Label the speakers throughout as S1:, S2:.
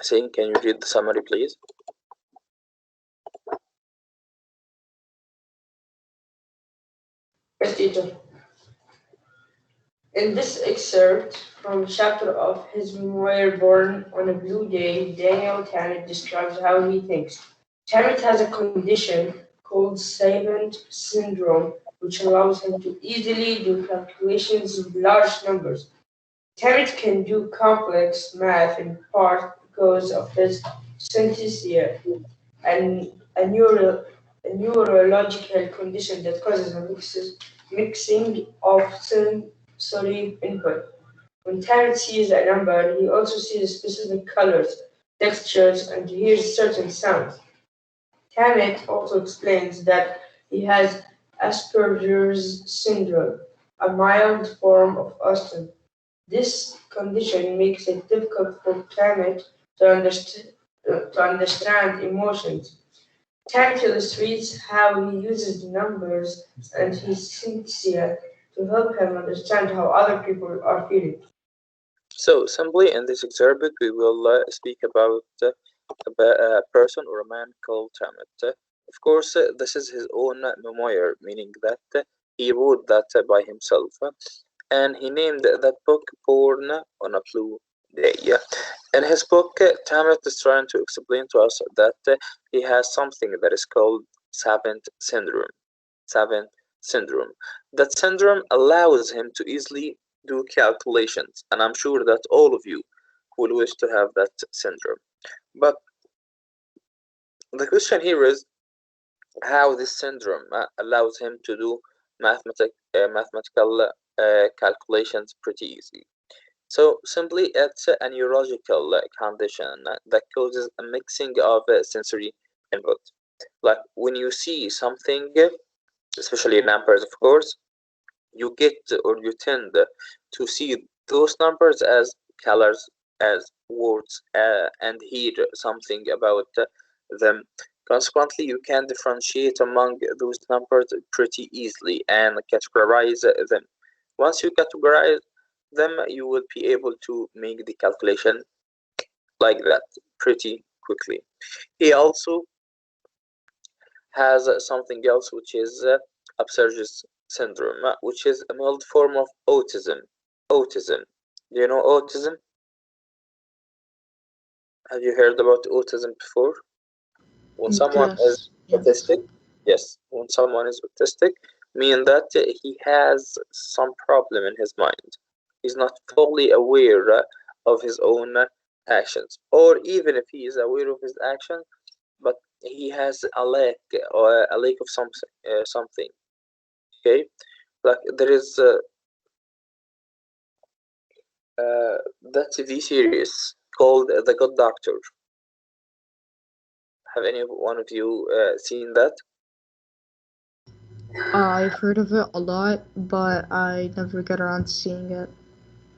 S1: Hussein, can you read the summary, please?
S2: Yes, teacher. In this excerpt from a chapter of his memoir, Born on a Blue Day, Daniel Tamet describes how he thinks. Tamet has a condition called Savant syndrome, which allows him to easily do calculations with large numbers. Tamet can do complex math in part because of his synesthesia, and a neurological condition that causes a mixing of sensory input. When Tarrant sees a number, he also sees specific colors, textures, and hears certain sounds. Tamet also explains that he has Asperger's syndrome, a mild form of autism. This condition makes it difficult for Tamet to understand emotions. Tamet illustrates how he uses numbers and his synesthesia to help him understand how other people are feeling.
S1: So, simply in this excerpt, we will speak about a person or a man called Tamet. Of course, this is his own memoir, meaning that he wrote that by himself, and he named that book Born on a Blue Day. In his book, Tamet is trying to explain to us that he has something that is called Savant syndrome. Savant syndrome. That syndrome allows him to easily do calculations, and I'm sure that all of you will wish to have that syndrome. But the question here is how this syndrome allows him to do mathematical calculations pretty easily. So simply, it's a neurological condition that causes a mixing of sensory input. Like when you see something, especially numbers, of course, you get or you tend to see those numbers as colors, as words, and hear something about them. Consequently, you can differentiate among those numbers pretty easily and categorize them. Once you categorize them, you will be able to make the calculation like that pretty quickly. He also has something else, which is Asperger's syndrome, which is a mild form of autism. Autism. Do you know autism? Have you heard about autism before? When someone is
S3: Yes, yes.
S1: autistic, yes, when someone is autistic, mean that he has some problem in his mind. He's not fully aware of his own actions, or even if he is aware of his actions, but he has a lack or a lack of something. Okay, like there is that TV series called The Good Doctor. Have any one of you seen that?
S3: I've heard of it a lot, but I never get around to seeing it.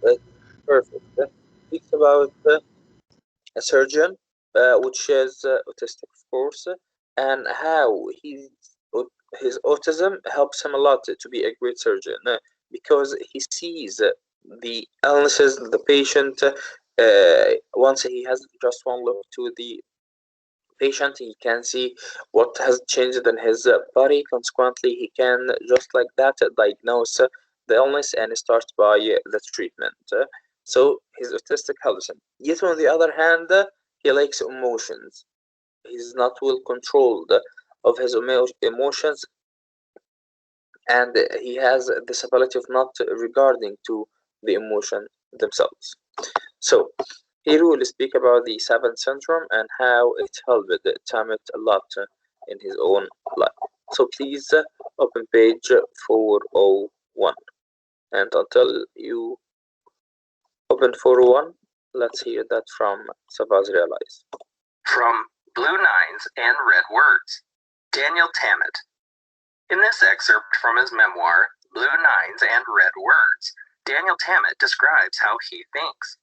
S1: That's perfect. It speaks about a surgeon, which is autistic, of course, and how his autism helps him a lot to be a great surgeon because he sees the illnesses of the patient. Once he has just one look to the patient, he can see what has changed in his body. Consequently, he can just like that diagnose the illness and start by the treatment. So his autistic helps him. Yet on the other hand, he lacks emotions. He's not well controlled of his emotions, and he has this ability of not regarding to the emotion themselves. So here we will speak about the Savant syndrome and how it helped Tamet a lot in his own life. So please open page 401. And until you open 401, let's hear that from Savaz Realize.
S4: From Blue Nines and Red Words, Daniel Tamet. In this excerpt from his memoir, Blue Nines and Red Words, Daniel Tamet describes how he thinks.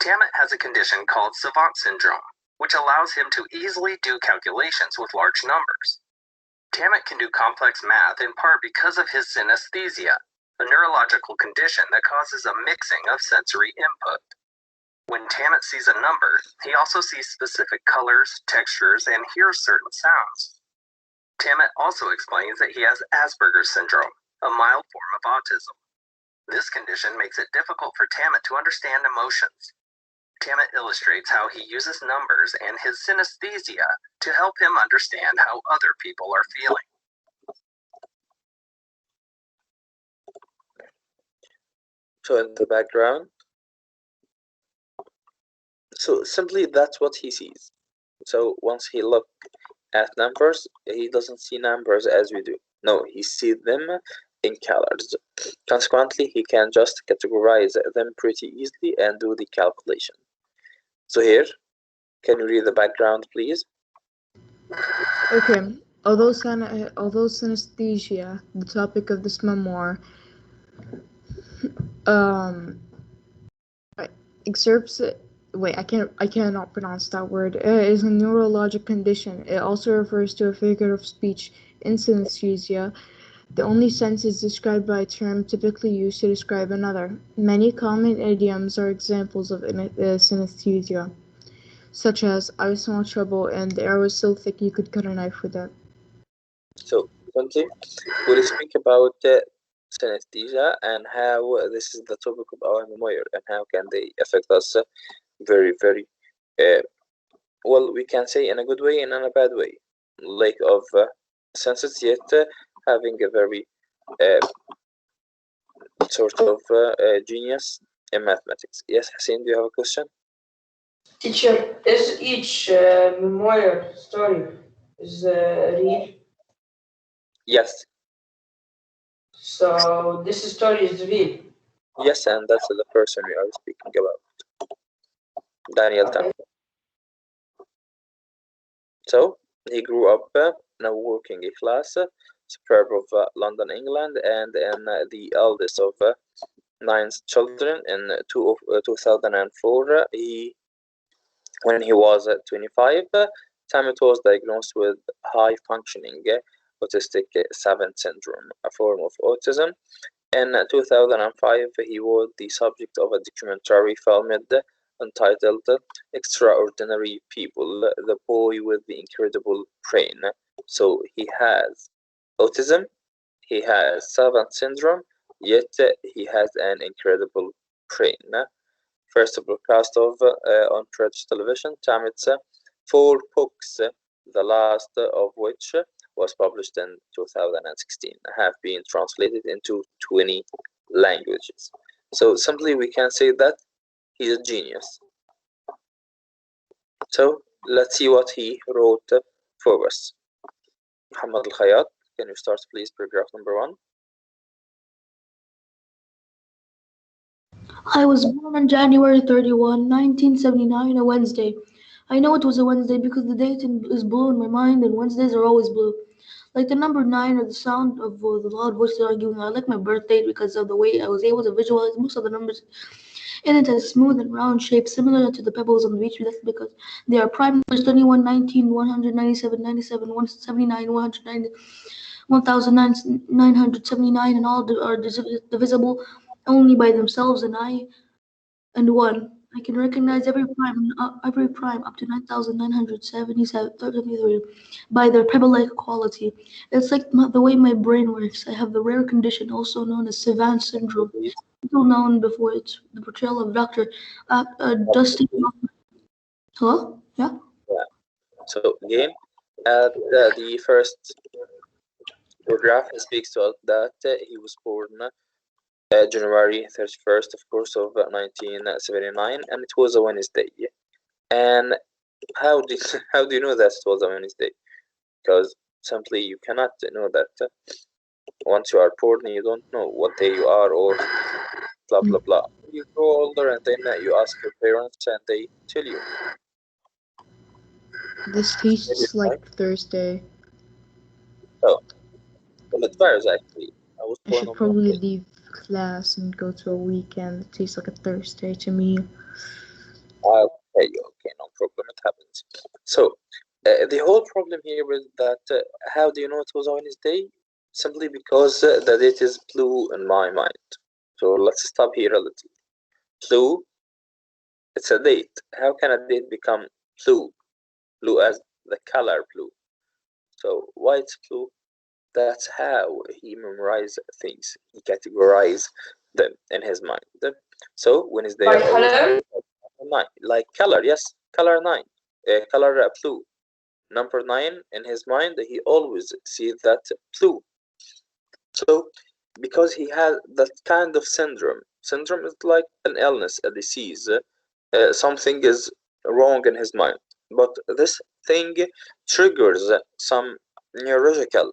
S4: Tamet has a condition called savant syndrome, which allows him to easily do calculations with large numbers. Tamet can do complex math in part because of his synesthesia, a neurological condition that causes a mixing of sensory input. When Tamet sees a number, he also sees specific colors, textures, and hears certain sounds. Tamet also explains that he has Asperger's syndrome, a mild form of autism. This condition makes it difficult for Tamet to understand emotions. Tamet illustrates how he uses numbers and his synesthesia to help him understand how other people are feeling.
S1: So in the background, so simply that's what he sees. So once he looks at numbers, he doesn't see numbers as we do. No, he sees them in colors. Consequently, he can just categorize them pretty easily and do the calculation. So here, can you read the background, please?
S3: Okay. Although synesthesia, the topic of this memoir, um, excerpts. Wait, I cannot pronounce that word. It is a neurologic condition. It also refers to a figure of speech in synesthesia. The only sense is described by a term typically used to describe another. Many common idioms are examples of synesthesia, such as "I smell trouble" and "the air was so thick you could cut a knife with it."
S1: So, simply, we'll speak about synesthesia and how this is the topic of our memoir and how can they affect us very, very uh, well, we can say in a good way and in a bad way. Lack of senses, yet having a very sort of genius in mathematics. Yes, Hussein, do you have a question?
S2: Teacher, is each memoir story is real?
S1: Yes,
S2: So this story is real.
S1: yes, and that's the person we are speaking about, Daniel
S2: Okay.
S1: Tamet. So he grew up in a working class suburb of London, England, and the eldest of nine children. In 2004, when he was 25, Tamet was diagnosed with high-functioning autistic 7 syndrome, a form of autism. In 2005, he was the subject of a documentary filmed entitled Extraordinary People, The Boy with the Incredible Brain. So he has autism, he has Savant syndrome, yet he has an incredible brain. First broadcast of on British television, Tamit's 4 books, the last of which was published in 2016, have been translated into 20 languages. So simply we can say that he's a genius. So let's see what he wrote for us. Muhammad Al-Khayyat, can you start please paragraph number 1?
S5: I was born on January 31, 1979, a Wednesday. I know it was a Wednesday because the date is blue in my mind, and Wednesdays are always blue. Like the number 9 or the sound of the loud voices arguing. I like my birth date because of the way I was able to visualize most of the numbers in it as smooth and round shapes, similar to the pebbles on the beach. That's because they are prime numbers 21, 19, 197, 97, 179, 190. 1979, and all are divisible only by themselves, and 1. I can recognize every prime up to 9,977 by their pebble-like quality. It's like the way my brain works. I have the rare condition, also known as Savant syndrome, little known before it's the portrayal of Dr. Dusty. Hello? Yeah?
S1: Yeah. So again, the first paragraph speaks to us that he was born January 31st, of course, of 1979, and it was a Wednesday. And how do how do you know that it was a Wednesday? Because simply you cannot know that once you are born, you don't know what day you are or blah blah blah. You grow older and then you ask your parents and they tell you.
S3: This
S1: Maybe
S3: tastes
S1: it's fine.
S3: like Thursday.
S1: Oh, well, it varies actually. I was
S3: I
S1: born
S3: should
S1: on
S3: probably
S1: Monday.
S3: leave class and go to a weekend. It tastes like a Thursday to me.
S1: Okay, okay, no problem. It happens. So the whole problem here is that how do you know it was a Wednesday? Simply because the date is blue in my mind. So let's stop here a little. Blue It's a date. How can a date become blue? Blue as the color blue. So why it's blue? That's how he memorizes things. He categorizes them in his mind. So Wednesday
S2: By
S1: always
S2: color?
S1: 9, like color. Yes, color 9, color blue. Number 9 in his mind, he always sees that blue. So because he has that kind of syndrome. Syndrome is like an illness, a disease. Something is wrong in his mind. But this thing triggers some neurological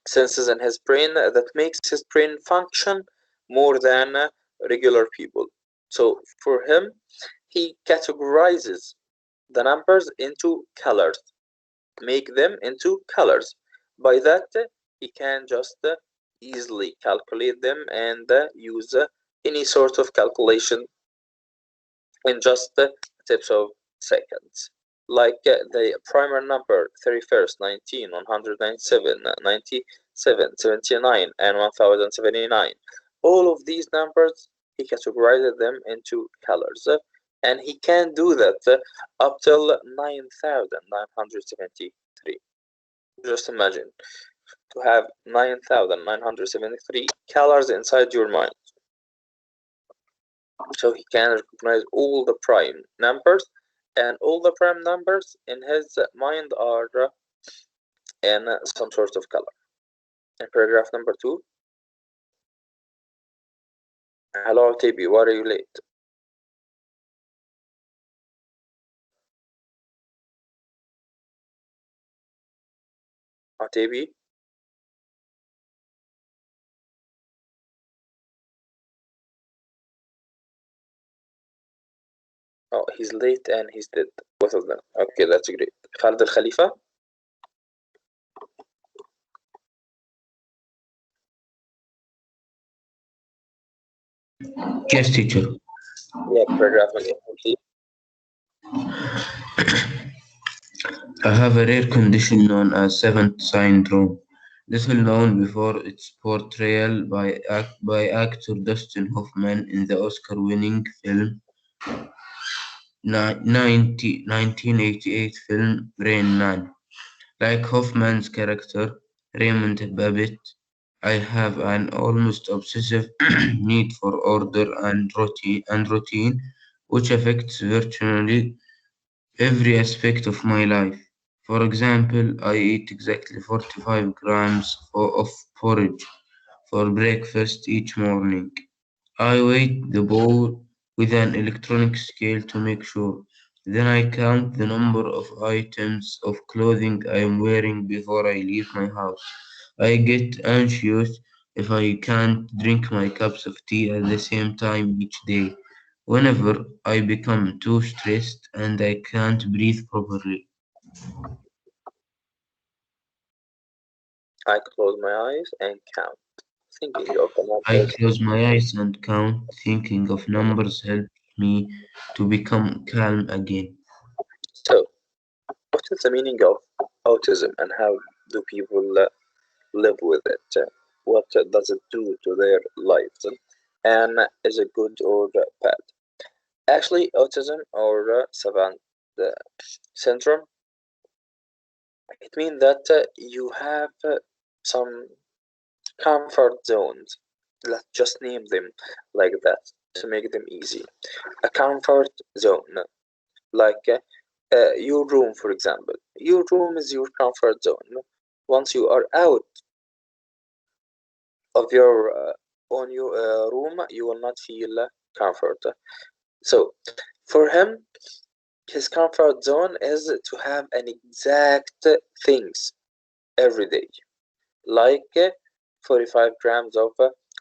S1: senses in his brain that makes his brain function more than regular people. So for him, he categorizes the numbers into colors, make them into colors. By that, he can just easily calculate them and use any sort of calculation in just tips of seconds. Like the primary number 31st, 19, 197, 97, 79, and 1079. All of these numbers, he categorized them into colors. And he can do that up till 9,973. Just imagine to have 9,973 colors inside your mind. So he can recognize all the prime numbers, and all the prime numbers in his mind are in some sort of color. In paragraph number 2, hello TB, why are you late? TB? Oh, he's late and he's dead, both of them. Okay, that's great. Khalid Al Khalifa?
S6: Yes, teacher.
S1: Yeah, paragraph number 2.
S6: I have a rare condition known as seventh syndrome. This was known before its portrayal by actor Dustin Hoffman in the Oscar-winning film 1988 film Rain Man. Like Hoffman's character, Raymond Babbitt, I have an almost obsessive need for order and routine, which affects virtually every aspect of my life. For example, I eat exactly 45 grams of porridge for breakfast each morning. I weigh the bowl with an electronic scale to make sure. Then I count the number of items of clothing I am wearing before I leave my house. I get anxious if I can't drink my cups of tea at the same time each day. Whenever I become too stressed and I can't breathe properly,
S1: I close my eyes and count, thinking of the
S6: I
S1: numbers.
S6: close my eyes and count. Thinking of numbers helps me to become calm again.
S1: So, what is the meaning of autism and how do people live with it? What does it do to their lives? And is it good or bad? Actually, autism or savant uh, syndrome, it means that you have some comfort zones. Let's just name them like that to make them easy. A comfort zone, like your room, for example. Your room is your comfort zone. Once you are out of your own your room, you will not feel comfort. So, for him, his comfort zone is to have an exact things every day, like 45 grams of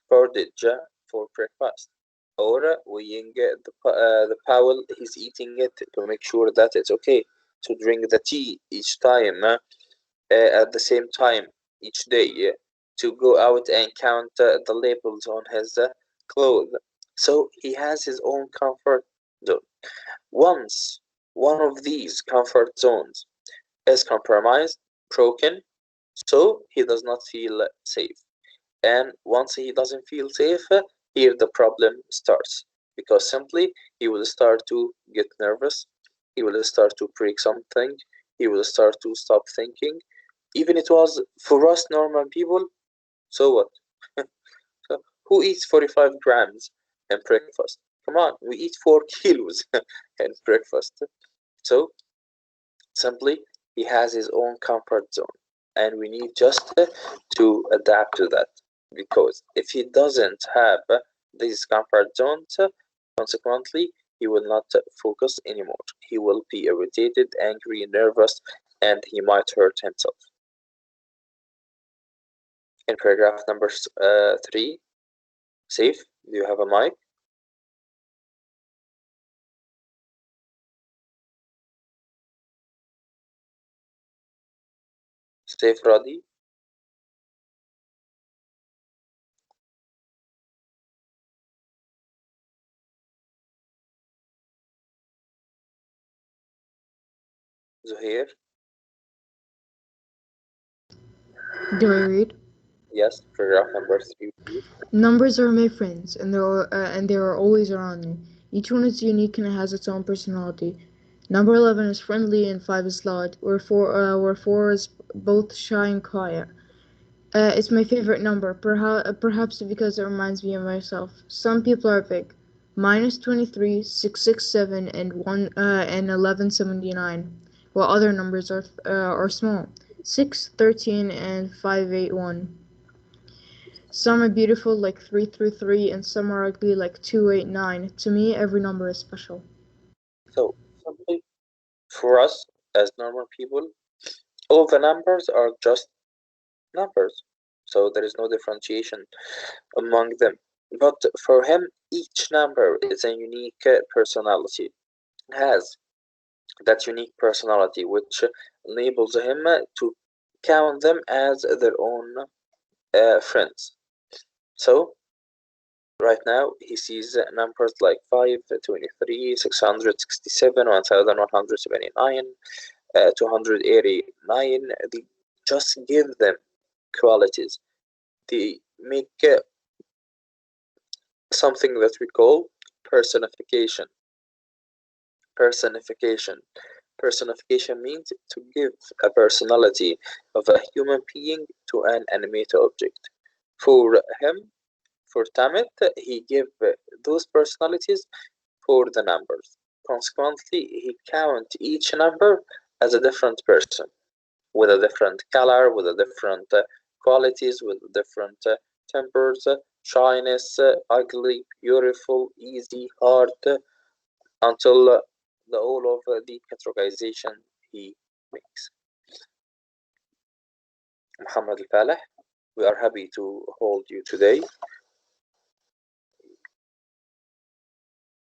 S1: porridge for breakfast, or weighing the powell he's eating it to make sure that it's okay to drink the tea each time at the same time each day, to go out and count the labels on his clothes. So he has his own comfort zone. Once one of these comfort zones is compromised, broken, so he does not feel safe. And once he doesn't feel safe, here the problem starts. because simply he will start to get nervous, he will start to break something, he will start to stop thinking. Even it was for us normal people, so what? So who eats 45 grams in breakfast? Come on, we eat 4 kilos in breakfast. So simply, he has his own comfort zone, and we need just to adapt to that. Because if he doesn't have these comfort zones, consequently, he will not focus anymore. He will be irritated, angry, nervous, and he might hurt himself. In paragraph number 3, Safe, do you have a mic? Safe, Radi? Zuhair?
S3: Do I read?
S1: Yes, paragraph number 3, please.
S3: Numbers are my friends, and they are always around me. Each one is unique and it has its own personality. Number 11 is friendly and 5 is loud, where 4 is both shy and quiet. It's my favorite number, perhaps because it reminds me of myself. Some people are big. Minus 23, 667, and 1179, while other numbers are small. 6, 13, and 581. Some are beautiful like 333 and some are ugly like 289. To me, every number is special.
S1: So, simply, for us as normal people, all the numbers are just numbers. So there is no differentiation among them. But for him, each number is a unique personality, has that unique personality, which enables him to count them as their own friends. So right now he sees numbers like 5, 23, 667, 1179, 289. They just give them qualities. They make something that we call personification. Personification. Personification means to give a personality of a human being to an animated object. For him, for Tamet, he gave those personalities for the numbers. Consequently, he count each number as a different person, with a different color, with a different qualities, with different tempers, shyness, ugly, beautiful, easy, hard, until the all of the categorization he makes. Muhammad Al-Faleh, we are happy to hold you today.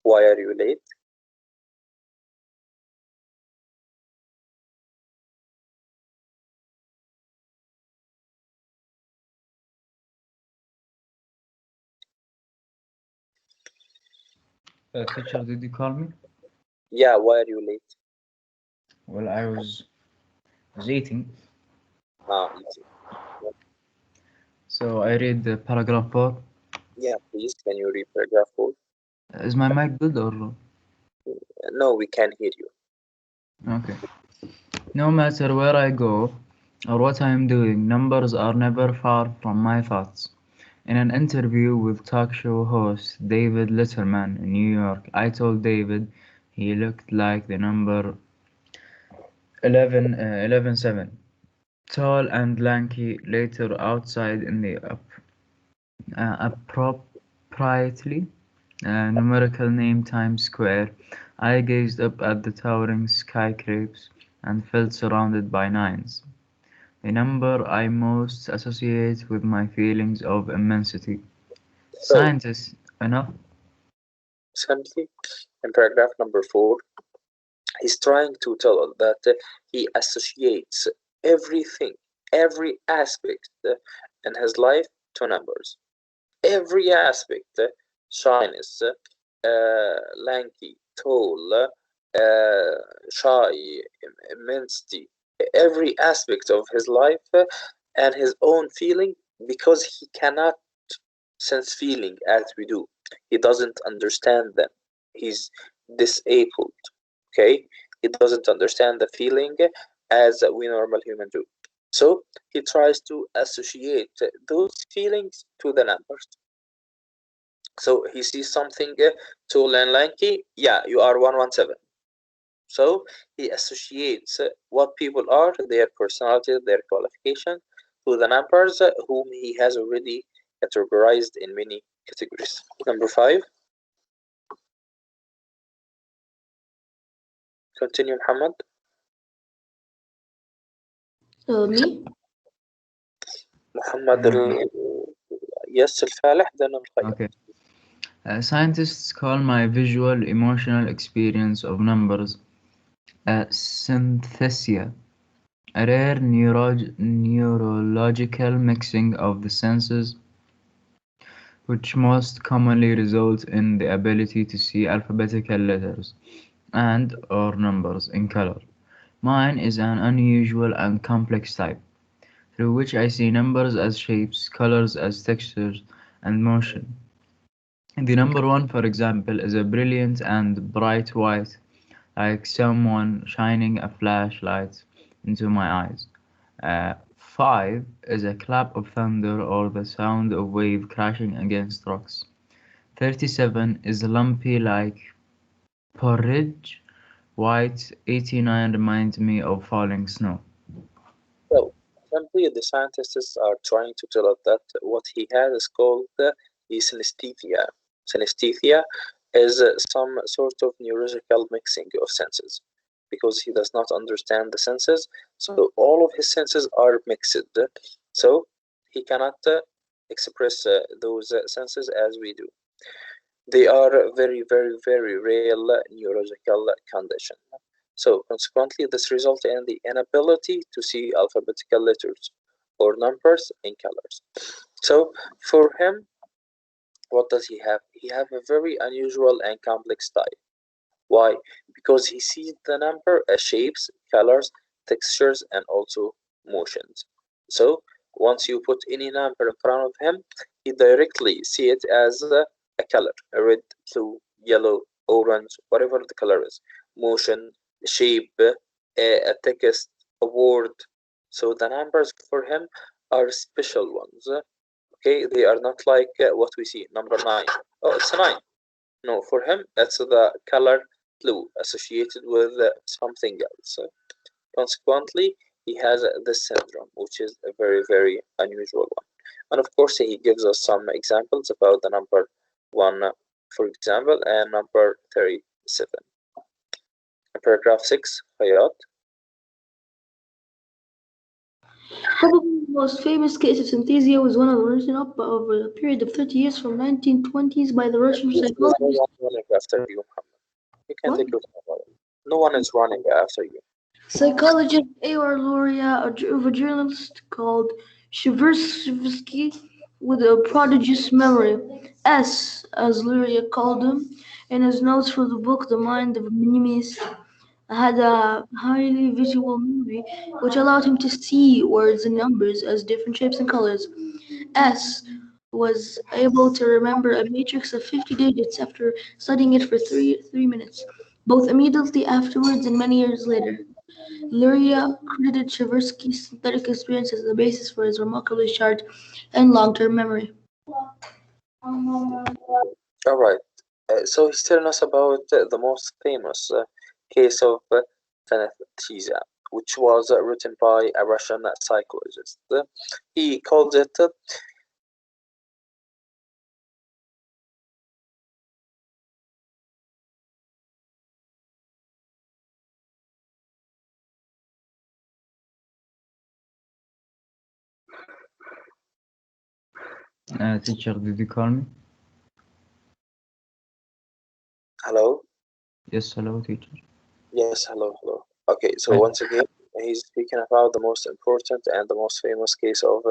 S1: Why are you late?
S7: Teacher, did you call me?
S1: Yeah, why are you late?
S7: Well, I was eating,
S1: Easy.
S7: so I read the paragraph 4.
S1: Yeah, please, can you read paragraph 4?
S7: Is my mic good or?
S1: No, we can hear you.
S7: Okay. No matter where I go or what I am doing, numbers are never far from my thoughts. In an interview with talk show host David Letterman in New York, I told David he looked like the number 11, tall and lanky, later outside in the appropriately numerical name Times Square. I gazed up at the towering skyscrapers and felt surrounded by nines, a number I most associate with my feelings of immensity.
S1: So,
S7: Scientists, enough?
S1: simply, in paragraph number 4, he's trying to tell us that he associates everything, every aspect in his life to numbers. Every aspect, shyness, lanky, tall, shy, immensity, every aspect of his life and his own feeling, because he cannot sense feeling as we do. He doesn't understand them. He's disabled. Okay? He doesn't understand the feeling as we normal human do. So he tries to associate those feelings to the numbers. So he sees something tall and lanky. Yeah, you are 117. So he associates what people are, their personality, their qualification, to the numbers whom he has already categorized in many categories. Number 5, continue Muhammad.
S5: Me?
S1: محمد
S7: Okay.
S1: يس الفالح ده الخير.
S7: Okay. Scientists call my visual emotional experience of numbers a synthesia, a rare neurological mixing of the senses which most commonly results in the ability to see alphabetical letters and/or numbers in color. Mine is an unusual and complex type, through which I see numbers as shapes, colors as textures, and motion. The number one, for example, is a brilliant and bright white, like someone shining a flashlight into my eyes. 5 is a clap of thunder or the sound of wave crashing against rocks. 37 is lumpy like porridge. White 89 reminds me of falling snow.
S1: So simply the scientists are trying to tell us that what he has is called the synesthesia. Synesthesia is some sort of neurological mixing of senses because he does not understand the senses. So all of his senses are mixed. So he cannot express those senses as we do. They are very, very, very real neurological condition. So consequently, this results in the inability to see alphabetical letters or numbers in colors. So for him, what does he have? He have a very unusual and complex type. Why? Because he sees the number as shapes, colors, textures, and also motions. So once you put any number in front of him, he directly see it as a color, a red, blue, yellow, orange, whatever the color is, motion, shape, a text, a word. So the numbers for him are special ones. Okay, they are not like what we see, number 9. Oh, it's a 9. No, for him, it's the color blue associated with something else. Consequently, he has this syndrome, which is a very, very unusual one. And of course, he gives us some examples about the number 1, for example, and number 37. Paragraph 6, Hayat.
S5: Probably the most famous case of synthesia was one written up over a period of 30 years from 1920s by the Russian
S1: There's no
S5: psychologist.
S1: one running after you, Muhammad. You can
S5: What?
S1: take your time about it. No one is running after you.
S5: Psychologist A.R. Luria, of a journalist called Shversky, with a prodigious memory. S, as Luria called him, in his notes for the book The Mind of a Minimalist, had a highly visual memory which allowed him to see words and numbers as different shapes and colors. S was able to remember a matrix of 50 digits after studying it for three minutes, both immediately afterwards and many years later. Luria credited Tversky's synthetic experience as the basis for his remarkably short and long-term memory.
S1: All right. So he's telling us about the most famous case of synesthesia, which was written by a Russian psychologist. He called it
S7: Teacher, did you call me?
S1: hello.
S7: Yes, hello, teacher.
S1: Yes, hello, hello. Okay, so
S7: Hi.
S1: once again, he's speaking about the most important and the most famous case of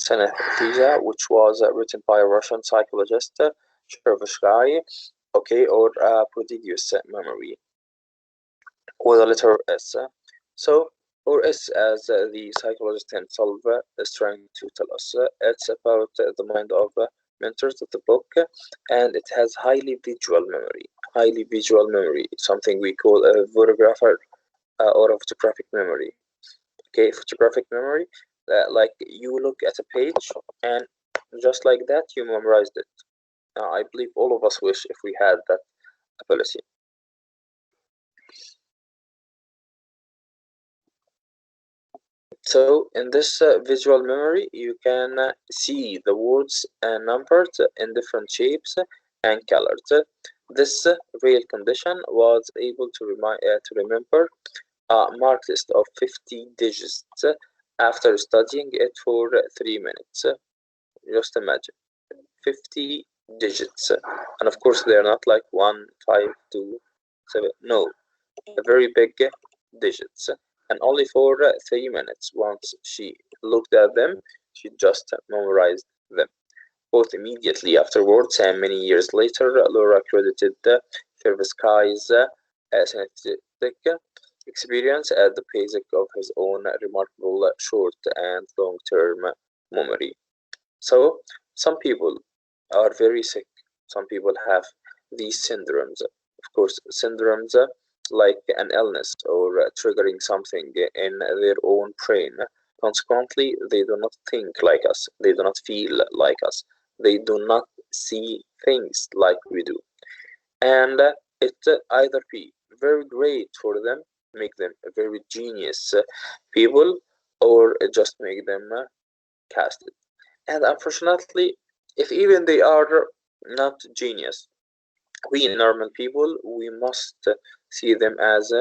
S1: synesthesia, which was written by a Russian psychologist, Chervashkai, okay, or prodigious memory, with a letter S. So, or S, as the psychologist himself is trying to tell us, it's about the mind of mentors of the book, and it has highly visual memory. Highly visual memory, something we call a photographer or a photographic memory. Okay, photographic memory, like you look at a page and just like that you memorized it. I believe all of us wish if we had that ability. So in this visual memory, you can see the words numbered in different shapes and colors. This real condition was able to remember a marked list of 50 digits after studying it for 3 minutes. Just imagine 50 digits, and of course they are not like 1, 5, 2, 7. No, very big digits, and only for 3 minutes. Once she looked at them, she just memorized them, both immediately afterwards and many years later. Laura credited Tversky's synthetic experience as the basic of his own remarkable short and long-term memory. So, some people are very sick. Some people have these syndromes. Of course, syndromes like an illness or triggering something in their own brain. Consequently, they do not think like us. They do not feel like us. They do not see things like we do. And it either be very great for them, make them very genius people, or just make them casted. And unfortunately, if even they are not genius, we normal people, we must see them as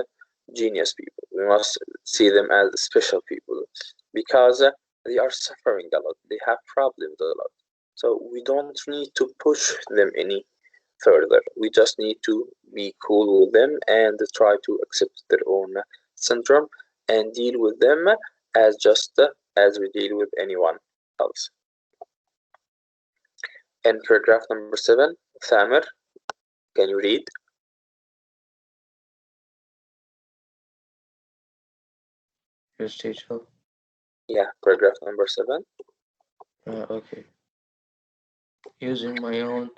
S1: genius people. We must see them as special people because they are suffering a lot. They have problems a lot. So we don't need to push them any further. We just need to be cool with them and try to accept their own syndrome and deal with them as just as we deal with anyone else. In paragraph number 7, Thamer, can you read?
S6: Yes, teacher.
S1: Yeah, paragraph number 7.
S6: Okay. Using my own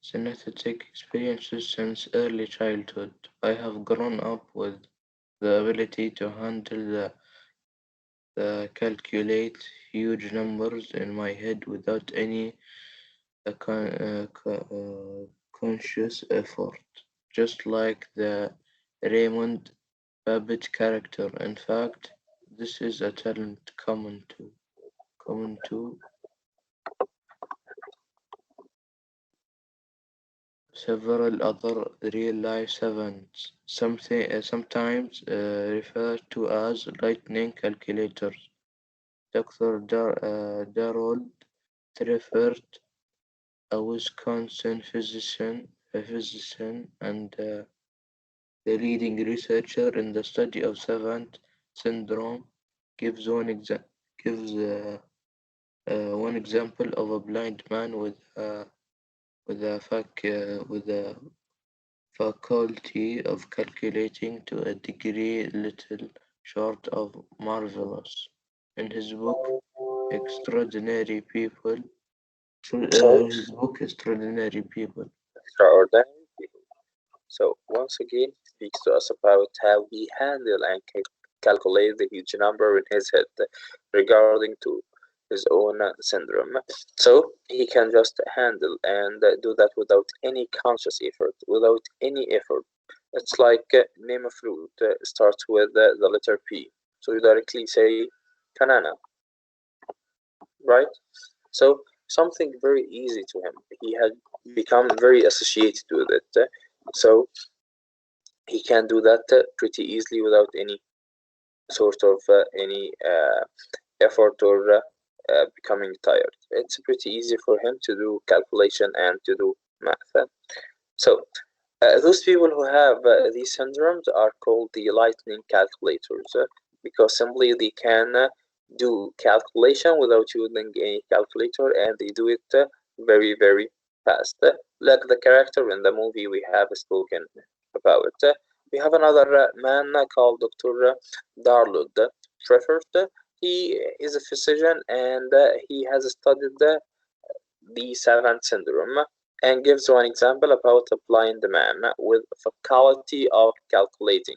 S6: synthetic experiences since early childhood, I have grown up with the ability to handle the calculate huge numbers in my head without any conscious effort, just like the Raymond Babbitt character. In fact, this is a talent common to several other real-life savants, sometimes referred to as lightning calculators. Dr. Darold Treffert, a Wisconsin physician and the leading researcher in the study of savant syndrome, gives one example of a blind man with a faculty of calculating to a degree little short of marvelous. In his book, Extraordinary People,
S1: So,
S6: Extraordinary People.
S1: extraordinary people. So, once again, he speaks to us about how he handled and calculate the huge number in his head regarding to his own syndrome. So, he can just handle and do that without any conscious effort, without any effort. It's like name a fruit starts with the letter P. So, you directly say banana, right? So something very easy to him. He had become very associated with it. So he can do that pretty easily without any sort of any effort or becoming tired. It's pretty easy for him to do calculation and to do math. So those people who have these syndromes are called the lightning calculators because simply they can do calculation without using any calculator and they do it very, very fast. Like the character in the movie we have spoken about. We have another man called Dr. Darlud Treffert. He is a physician and he has studied the savant syndrome and gives one example about a blind man with faculty of calculating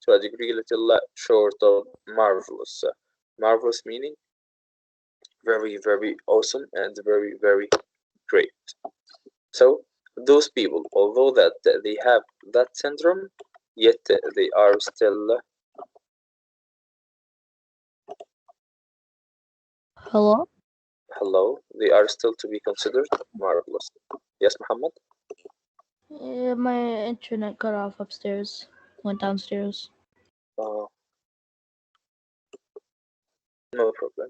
S1: to a degree little short of marvelous. Marvelous meaning very, very awesome and very, very great. So those people, although that they have that syndrome, yet they are still
S5: Hello?
S1: hello, they are still to be considered marvelous. Yes, Muhammad?
S5: My internet cut off upstairs. Went downstairs.
S1: Uh, no problem.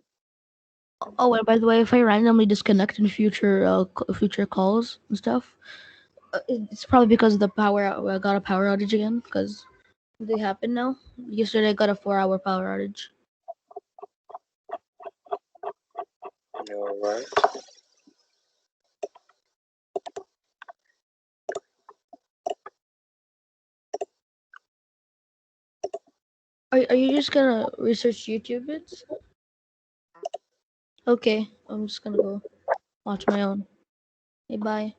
S5: Oh, and by the way, if I randomly disconnect in future calls and stuff, it's probably because of the power. I got a power outage again because they happen now. Yesterday I got a 4-hour power outage.
S1: All right.
S5: Are you just gonna research YouTube bits? Okay, I'm just gonna go watch my own. Hey, bye.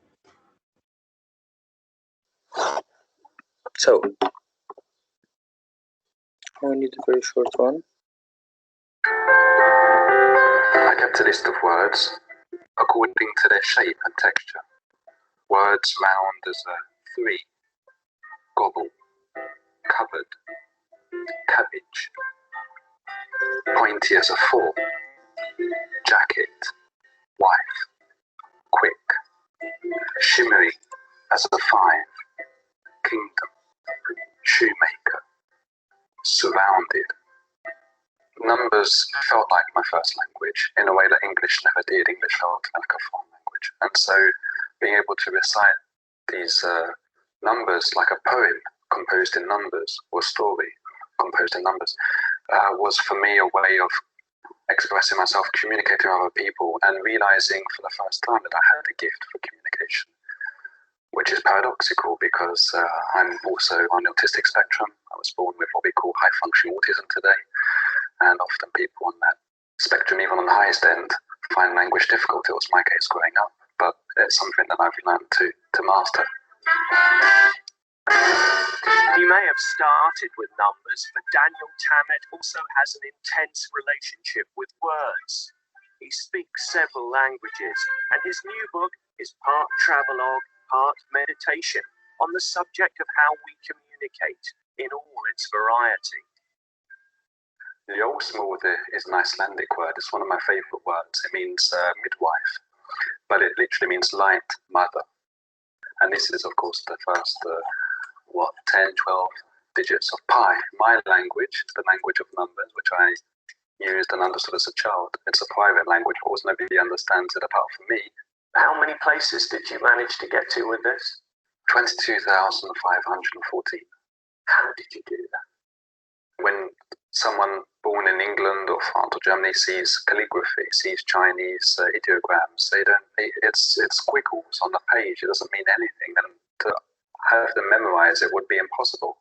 S1: So I need a very short one.
S4: I kept a list of words according to their shape and texture. Words round as a 3, gobble, cupboard, cabbage. Pointy as a 4, jacket, wife, quick. Shimmery as a 5, kingdom, shoemaker, surrounded. Numbers felt like my first language in a way that English never did. English felt like a foreign language. And so being able to recite these numbers like a poem composed in numbers or story composed in numbers was for me a way of expressing myself, communicating with other people, and realizing for the first time that I had a gift for communication, which is paradoxical because I'm also on the autistic spectrum. I was born with what we call high functioning autism today, and often people on that spectrum, even on the highest end, find language difficult. It was my case growing up, but it's something that I've learned to master.
S8: You may have started with numbers, but Daniel Tamet also has an intense relationship with words. He speaks several languages, and his new book is part travelogue, part meditation on the subject of how we communicate in all its variety.
S4: Ljósmóðir is an Icelandic word. It's one of my favorite words. It means midwife, but it literally means light mother. And this is, of course, the first 10, 12 digits of pi. My language, the language of numbers, which I used and understood as a child. It's a private language. Of course, nobody understands it apart from me.
S8: How many places did you manage to get to with this?
S4: 22,514.
S8: How did you do that?
S4: When someone born in England or France or Germany sees calligraphy, sees Chinese ideograms, it's squiggles on the page. It doesn't mean anything, and to have them memorize it would be impossible.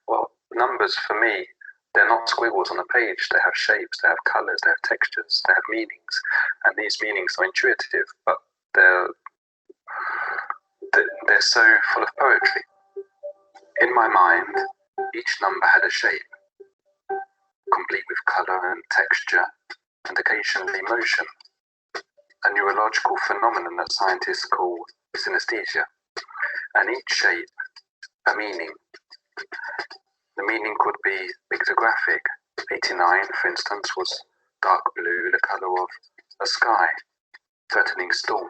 S4: Well, numbers for me, they're not squiggles on a page. They have shapes, they have colors, they have textures, they have meanings, and these meanings are intuitive, but they're so full of poetry. In my mind, each number had a shape, complete with color and texture, and occasionally motion, a neurological phenomenon that scientists call synesthesia, and each shape a meaning. The meaning could be pictographic. 89, for instance, was dark blue, the color of a sky, threatening storm.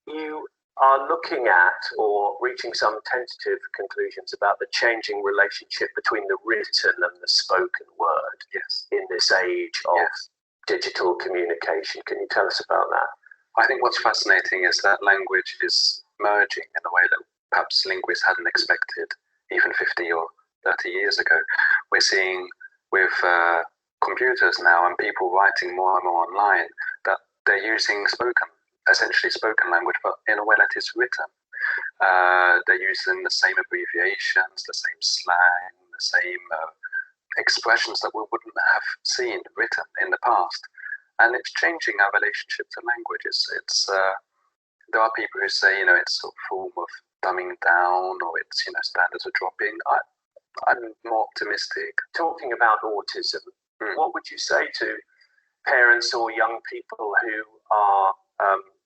S8: You are looking at or reaching some tentative conclusions about the changing relationship between the written and the spoken word.
S4: Yes.
S8: In this age of digital communication. Can you tell us about that?
S4: I think what's fascinating is that language is merging in a way that perhaps linguists hadn't expected even 50 or 30 years ago. We're seeing with computers now and people writing more and more online that they're using essentially spoken language, but in a way that is written. They're using the same abbreviations, the same slang, the same expressions that we wouldn't have seen written in the past. and it's changing our relationship to language. There are people who say, it's a form of dumbing down, or it's, standards are dropping. I'm more optimistic.
S8: Talking about autism, what would you say to parents or young people who are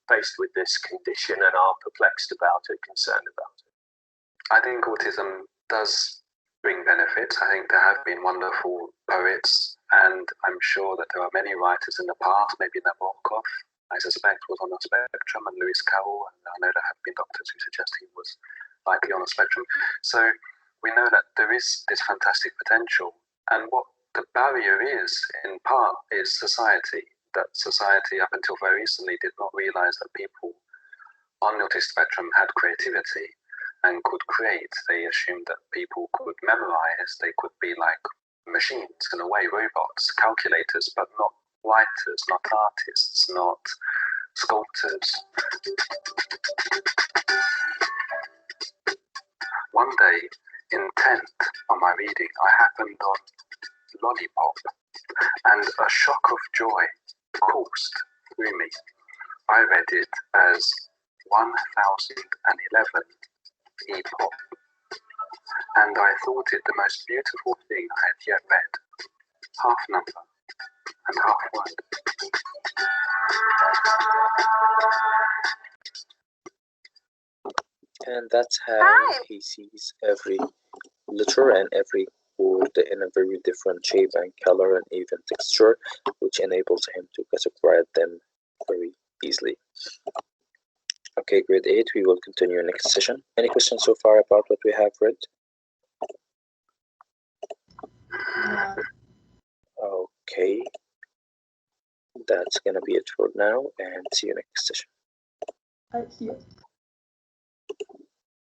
S8: faced with this condition and are perplexed about it, concerned about it?
S4: I think autism does bring benefits. I think there have been wonderful poets, and I'm sure that there are many writers in the past, maybe Nabokov, I suspect, was on the spectrum, and Lewis Carroll, and I know there have been doctors who suggest he was likely on the spectrum. So we know that there is this fantastic potential, and what the barrier is, in part, is society. That society, up until very recently, did not realize that people on the autistic spectrum had creativity and could create. They assumed that people could memorize, they could be like machines, in a way, robots, calculators, but not writers, not artists, not sculptors. One day, intent on my reading, I happened on Lollipop, and a shock of joy coursed through me. I read it as 1011 epoch, and I thought it the most beautiful thing I had yet read, half number and half word.
S1: And that's how he sees every letter and every word in a very different shape and color and even texture, which enables him to categorize them very easily. Okay, grade 8, we will continue next session. Any questions so far about what we have read? Okay, that's gonna be it for now, and see you next session.
S3: I see you.